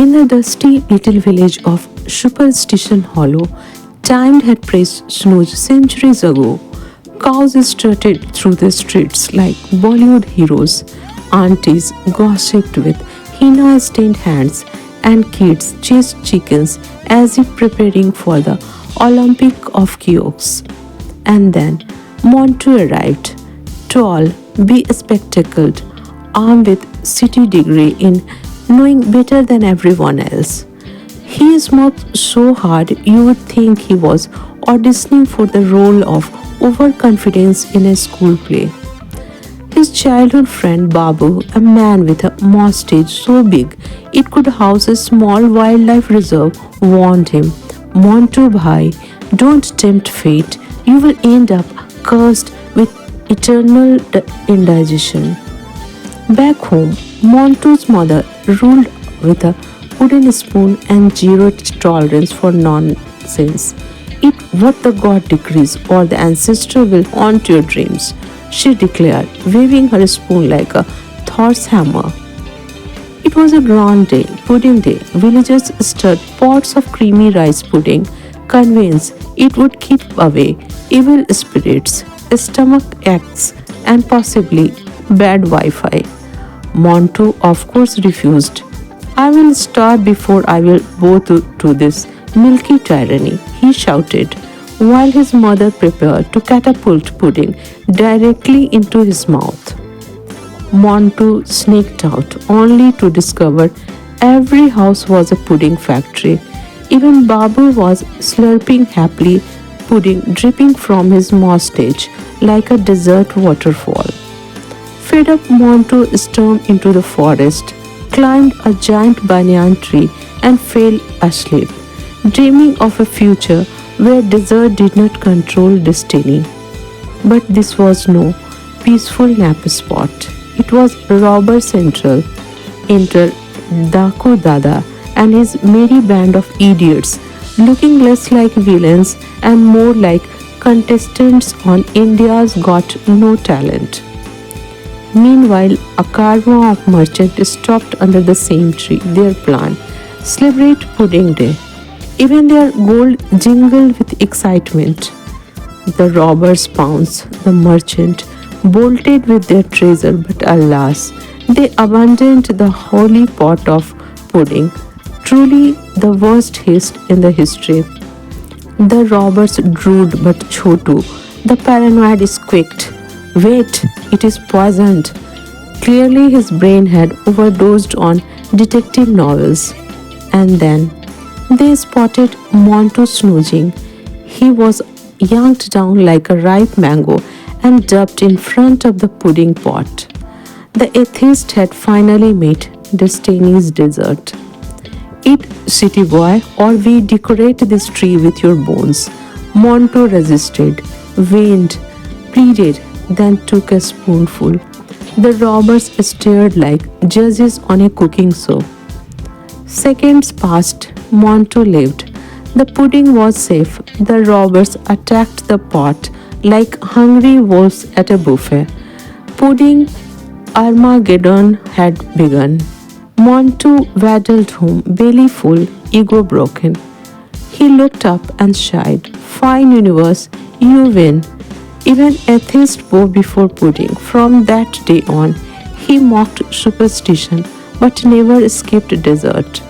In the dusty little village of Superstition Hollow, time had pressed snooze centuries ago. Cows strutted through the streets like Bollywood heroes. Aunties gossiped with henna-stained hands, and kids chased chickens as if preparing for the Olympic of Chaos. And then Montu arrived, tall, bespectacled, armed with city degree in knowing better than everyone else. He smoked so hard you would think he was auditioning for the role of overconfidence in a school play. His childhood friend Babu, a man with a mustache so big it could house a small wildlife reserve, warned him, Montu bhai, don't tempt fate. You will end up cursed with eternal indigestion. Back home, Montu's mother ruled with a wooden spoon and zero tolerance for nonsense. Eat what the god decrees or the ancestor will haunt your dreams, she declared, waving her spoon like a Thor's hammer. It was a grand day, pudding day. Villagers stirred pots of creamy rice pudding, convinced it would keep away evil spirits, stomach aches, and possibly bad Wi-Fi. Montu, of course, refused. I will starve before I will bow to this milky tyranny, he shouted, while his mother prepared to catapult pudding directly into his mouth. Montu sneaked out, only to discover every house was a pudding factory. Even Babu was slurping happily, pudding dripping from his mustache like a desert waterfall. Fed up, Montu stormed into the forest, climbed a giant banyan tree, and fell asleep, dreaming of a future where desert did not control destiny. But this was no peaceful nap spot. It was Robber Central. Enter Daku Dada and his merry band of idiots, looking less like villains and more like contestants on India's Got No Talent. Meanwhile, a caravan of merchants stopped under the same tree. Their plan, celebrate Pudding Day. Even their gold jingled with excitement. The robbers pounced. The merchant bolted with their treasure, but alas, they abandoned the holy pot of pudding. Truly the worst haste in the history. The robbers drooled, but Chotu, the paranoid, squeaked, wait, it is poisoned. Clearly his brain had overdosed on detective novels. And then they spotted Montu snoozing. He was yanked down like a ripe mango and dumped in front of the pudding pot. The atheist had finally met destiny's dessert. Eat, city boy, or we decorate this tree with your bones. Montu resisted, whined, pleaded, then took a spoonful. The robbers stared like judges on a cooking show. Seconds passed. Montu lived. The pudding was safe. The robbers attacked the pot like hungry wolves at a buffet. Pudding Armageddon had begun. Montu waddled home, belly full, ego broken. He looked up and sighed. Fine universe, you win. Even atheists bow before pudding. From that day on, he mocked superstition but never escaped dessert.